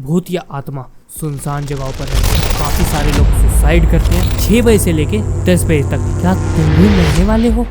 भूत या आत्मा सुनसान जगहों पर रहते हैं। काफी सारे लोग सुसाइड करते हैं 6 बजे से लेके 10 बजे तक। क्या तुम भी मरने वाले हो?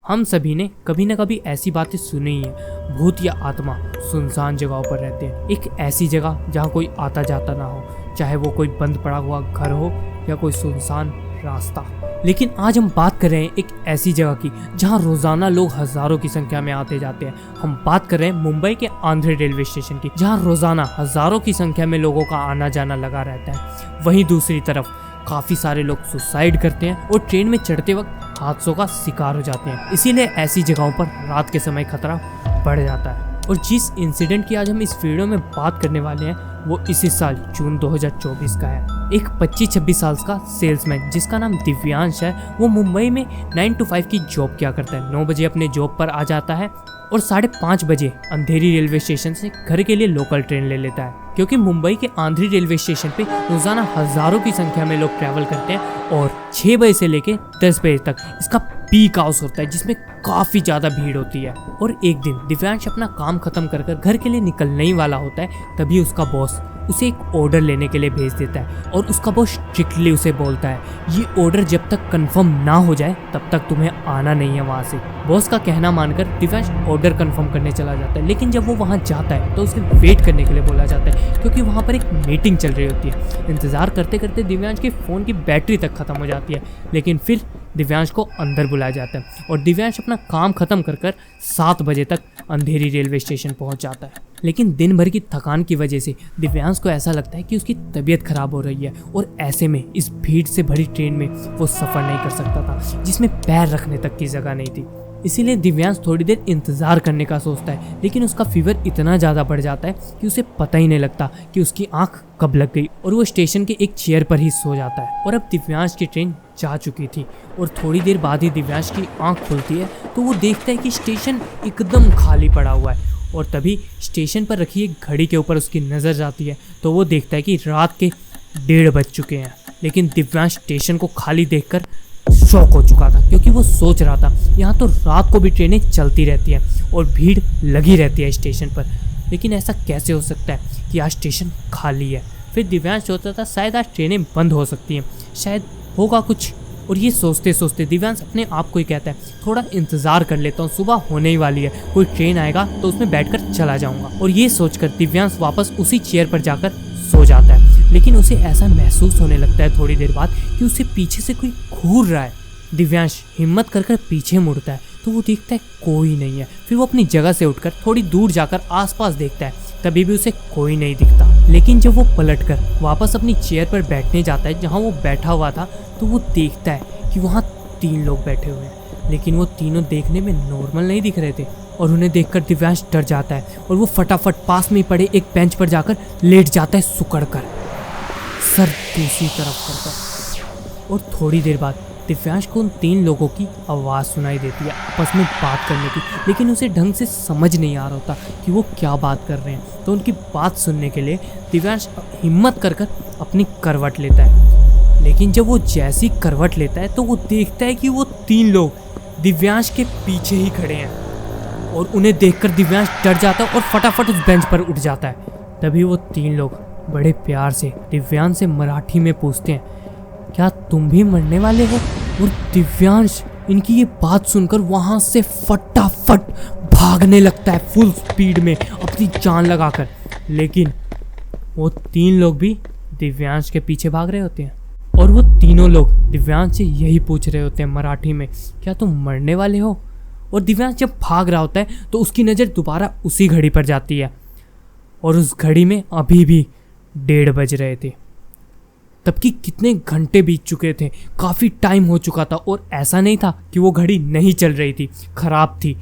हम सभी ने कभी न कभी ऐसी बातें सुनी ही है। भूत या आत्मा सुनसान जगहों पर रहते हैं। एक ऐसी जगह जहाँ कोई आता जाता ना हो, चाहे वो कोई बंद पड़ा हुआ घर हो या कोई सुनसान रास्ता। लेकिन आज हम बात कर रहे हैं एक ऐसी जगह की जहां रोजाना लोग हजारों की संख्या में आते जाते हैं। हम बात कर रहे हैं मुंबई के आंध्र रेलवे स्टेशन की, जहां रोजाना हजारों की संख्या में लोगों का आना जाना लगा रहता है। वहीं दूसरी तरफ काफी सारे लोग सुसाइड करते हैं और ट्रेन में चढ़ते वक्त हादसों का शिकार हो जाते हैं। इसीलिए ऐसी जगहों पर रात के समय खतरा बढ़ जाता है। और जिस इंसिडेंट की आज हम इस वीडियो में बात करने वाले हैं वो इसी साल जून 2024 का है। एक 25-26 साल का सेल्समैन जिसका नाम दिव्यांश है, वो मुंबई में 9 to 5 की जॉब किया करता है। 9 बजे अपने जॉब पर आ जाता है और 5:30 बजे अंधेरी रेलवे स्टेशन से घर के लिए लोकल ट्रेन ले लेता है। क्योंकि मुंबई के आंध्री रेलवे स्टेशन पे रोजाना हजारों की संख्या में लोग ट्रैवल करते हैं और 6 बजे से लेके 10 बजे तक इसका पीक आवर्स होता है, जिसमें काफी ज्यादा भीड़ होती है। और एक दिन दिव्यांश अपना काम खत्म कर घर के लिए निकलने ही वाला होता है, तभी उसका बॉस उसे एक ऑर्डर लेने के लिए भेज देता है। और उसका बॉस स्ट्रिक्टली उसे बोलता है, ये ऑर्डर जब तक कंफर्म ना हो जाए तब तक तुम्हें आना नहीं है वहाँ से। बॉस का कहना मानकर दिव्यांश ऑर्डर कंफर्म करने चला जाता है। लेकिन जब वो वहाँ जाता है तो उसे वेट करने के लिए बोला जाता है, क्योंकि वहाँ पर एक मीटिंग चल रही होती है। इंतजार करते करते दिव्यांश के फ़ोन की बैटरी तक खत्म हो जाती है। लेकिन फिर दिव्यांश को अंदर बुलाया जाता है और दिव्यांश अपना काम खत्म कर 7 बजे तक अंधेरी रेलवे स्टेशन पहुंच जाता है। लेकिन दिन भर की थकान की वजह से दिव्यांश को ऐसा लगता है कि उसकी तबीयत खराब हो रही है और ऐसे में इस भीड़ से भरी ट्रेन में वो सफ़र नहीं कर सकता था, जिसमें पैर रखने तक की जगह नहीं थी। इसीलिए दिव्यांश थोड़ी देर इंतजार करने का सोचता है, लेकिन उसका फीवर इतना ज़्यादा बढ़ जाता है कि उसे पता ही नहीं लगता कि उसकी आंख कब लग गई और वो स्टेशन के एक चेयर पर ही सो जाता है। और अब दिव्यांश की ट्रेन जा चुकी थी और थोड़ी देर बाद ही दिव्यांश की आंख खुलती है तो वो देखता है कि स्टेशन एकदम खाली पड़ा हुआ है। और तभी स्टेशन पर रखी एक घड़ी के ऊपर उसकी नज़र जाती है तो वो देखता है कि रात के 1:30 बज चुके हैं। लेकिन दिव्यांश स्टेशन को खाली देखकर शॉक हो चुका था, क्योंकि वो सोच रहा था यहाँ तो रात को भी ट्रेनें चलती रहती हैं और भीड़ लगी रहती है स्टेशन पर, लेकिन ऐसा कैसे हो सकता है कि आज स्टेशन खाली है। फिर दिव्यांश सोचता था शायद आज ट्रेनें बंद हो सकती हैं, शायद होगा कुछ। और ये सोचते सोचते दिव्यांश अपने आप को ही कहता है, थोड़ा इंतज़ार कर लेता हूँ, सुबह होने ही वाली है, कोई ट्रेन आएगा तो उसमें बैठकर चला जाऊँगा। और ये सोचकर दिव्यांश वापस उसी चेयर पर जाकर सो जाता है। लेकिन उसे ऐसा महसूस होने लगता है थोड़ी देर बाद कि उसे पीछे से कोई घूर रहा है। दिव्यांश हिम्मत कर पीछे मुड़ता है तो वो देखता है कोई नहीं है। फिर वो अपनी जगह से उठकर थोड़ी दूर जाकर आसपास देखता है, तभी भी उसे कोई नहीं दिखता। लेकिन जब वो पलटकर वापस अपनी चेयर पर बैठने जाता है जहाँ वो बैठा हुआ था, तो वो देखता है कि वहाँ 3 लोग बैठे हुए हैं। लेकिन वो तीनों देखने में नॉर्मल नहीं दिख रहे थे और उन्हें देखकर दिव्यांश डर जाता है और वो फटाफट पास में पड़े एक बेंच पर जाकर लेट जाता है सुकड़कर, सर दूसरी तरफ करकर। और थोड़ी देर बाद दिव्यांश को उन 3 लोगों की आवाज़ सुनाई देती है आपस में बात करने की, लेकिन उसे ढंग से समझ नहीं आ रहा होता कि वो क्या बात कर रहे हैं। तो उनकी बात सुनने के लिए दिव्यांश हिम्मत कर अपनी करवट लेता है। लेकिन जब वो जैसी करवट लेता है तो वो देखता है कि वो 3 लोग दिव्यांश के पीछे ही खड़े हैं और उन्हें देखकर दिव्यांश डर जाता है और फटाफट उस बेंच पर उठ जाता है। तभी वो 3 लोग बड़े प्यार से दिव्यांश से मराठी में पूछते हैं, क्या तुम भी मरने वाले हो? और दिव्यांश इनकी ये बात सुनकर वहाँ से फटाफट भागने लगता है फुल स्पीड में अपनी जान लगाकर। लेकिन वो 3 लोग भी दिव्यांश के पीछे भाग रहे होते हैं और वो तीनों लोग दिव्यांश से यही पूछ रहे होते हैं मराठी में, क्या तुम मरने वाले हो? और दिव्यांश जब भाग रहा होता है तो उसकी नज़र दोबारा उसी घड़ी पर जाती है और उस घड़ी में अभी भी 1:30 बज रहे थे। तब कि कितने घंटे बीत चुके थे, काफ़ी टाइम हो चुका था और ऐसा नहीं था कि वो घड़ी नहीं चल रही थी, खराब थी,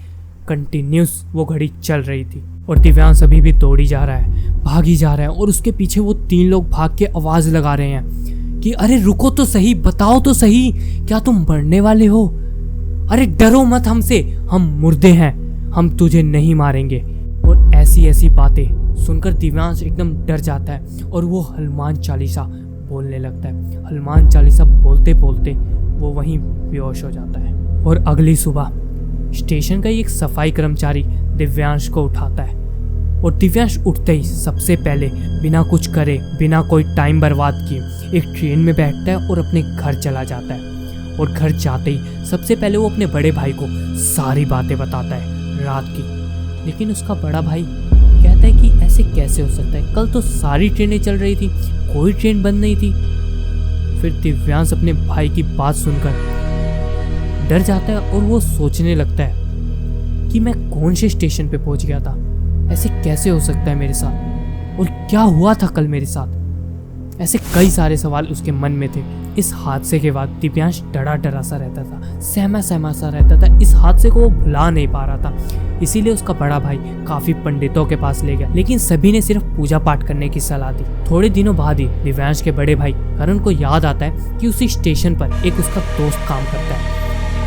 कंटिन्यूस वो घड़ी चल रही थी। और दिव्यांश अभी भी दौड़ी जा रहा है, भागी जा रहा है और उसके पीछे वो 3 लोग भाग के आवाज़ लगा रहे हैं कि अरे रुको तो सही, बताओ तो सही, क्या तुम मरने वाले हो? अरे डरो मत हमसे, हम मुर्दे हैं, हम तुझे नहीं मारेंगे। और ऐसी बातें सुनकर दिव्यांश एकदम डर जाता है और वो हनुमान चालीसा बोलने लगता है। हनुमान चालीसा बोलते बोलते वो वहीं बेहोश हो जाता है। और अगली सुबह स्टेशन का एक सफाई कर्मचारी दिव्यांश को उठाता है और दिव्यांश उठते ही सबसे पहले बिना कुछ करे, बिना कोई टाइम बर्बाद किए एक ट्रेन में बैठता है और अपने घर चला जाता है। और घर जाते ही सबसे पहले वो अपने बड़े भाई को सारी बातें बताता है रात की। लेकिन उसका बड़ा भाई कहता है कि ऐसे कैसे हो सकता है, कल तो सारी ट्रेनें चल रही थी, कोई ट्रेन बंद नहीं थी। फिर दिव्यांश अपने भाई की बात सुनकर डर जाता है और वो सोचने लगता है कि मैं कौन से स्टेशन पे पहुंच गया था, ऐसे कैसे हो सकता है मेरे साथ, और क्या हुआ था कल मेरे साथ। ऐसे कई सारे सवाल उसके मन में थे। इस हादसे के बाद दिव्यांश डरा डरा सा रहता था, सहमा सहमा सा रहता था। इस हादसे को वो भुला नहीं पा रहा था। इसीलिए उसका बड़ा भाई काफी पंडितों के पास ले गया, लेकिन सभी ने सिर्फ पूजा पाठ करने की सलाह दी। थोड़े दिनों बाद ही दिव्यांश के बड़े भाई करण को याद आता है कि उसी स्टेशन पर एक उसका दोस्त काम करता है।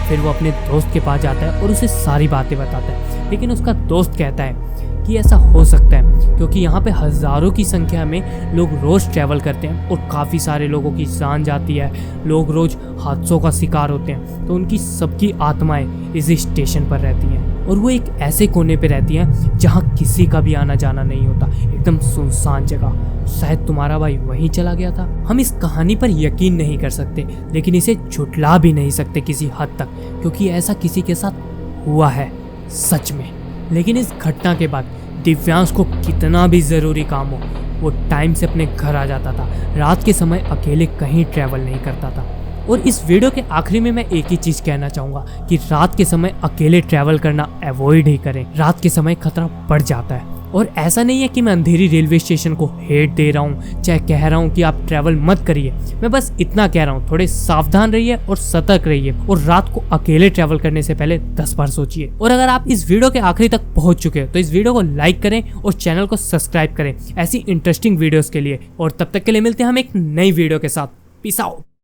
फिर वो अपने दोस्त के पास जाता है और उसे सारी बातें बताता है। लेकिन उसका दोस्त कहता है कि ऐसा हो सकता है क्योंकि यहाँ पे हज़ारों की संख्या में लोग रोज़ ट्रैवल करते हैं और काफ़ी सारे लोगों की जान जाती है, लोग रोज़ हादसों का शिकार होते हैं, तो उनकी सबकी आत्माएं इस स्टेशन पर रहती हैं और वो एक ऐसे कोने पे रहती हैं जहाँ किसी का भी आना जाना नहीं होता, एकदम सुनसान जगह। शायद तुम्हारा भाई वहीं चला गया था। हम इस कहानी पर यकीन नहीं कर सकते, लेकिन इसे झुठला भी नहीं सकते किसी हद तक, क्योंकि ऐसा किसी के साथ हुआ है सच में। लेकिन इस घटना के बाद दिव्यांश को कितना भी ज़रूरी काम हो, वो टाइम से अपने घर आ जाता था। रात के समय अकेले कहीं ट्रैवल नहीं करता था। और इस वीडियो के आखिरी में मैं एक ही चीज़ कहना चाहूँगा कि रात के समय अकेले ट्रैवल करना अवॉइड ही करें। रात के समय खतरा बढ़ जाता है। और ऐसा नहीं है कि मैं अंधेरी रेलवे स्टेशन को हेट दे रहा हूँ, चाहे कह रहा हूँ कि आप ट्रैवल मत करिए। मैं बस इतना कह रहा हूँ, थोड़े सावधान रहिए और सतर्क रहिए और रात को अकेले ट्रैवल करने से पहले 10 बार सोचिए। और अगर आप इस वीडियो के आखिरी तक पहुँच चुके हैं तो इस वीडियो को लाइक करें और चैनल को सब्सक्राइब करें ऐसी इंटरेस्टिंग वीडियोज़ के लिए। और तब तक के लिए मिलते हैं हम एक नई वीडियो के साथ। Peace out.